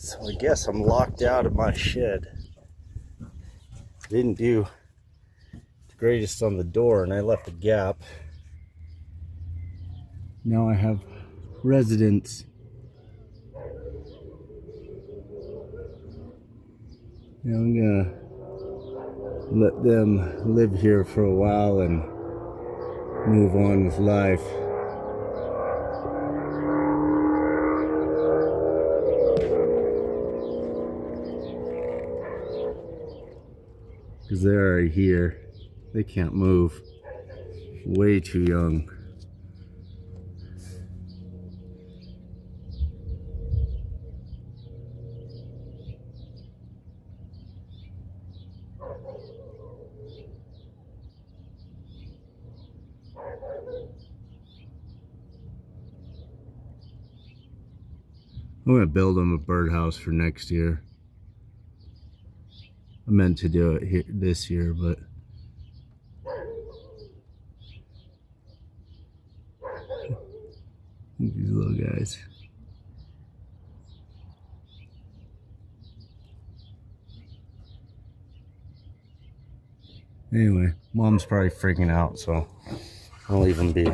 So I guess I'm locked out of my shed. Didn't do the greatest on the door, and I left a gap. Now I have residents. And I'm gonna let them live here for a while and move on with life. Because they're already here. They can't move. Way too young. I'm gonna build them a birdhouse for next year. I meant to do it here this year, but these little guys. Anyway, mom's probably freaking out, so I'll leave them be.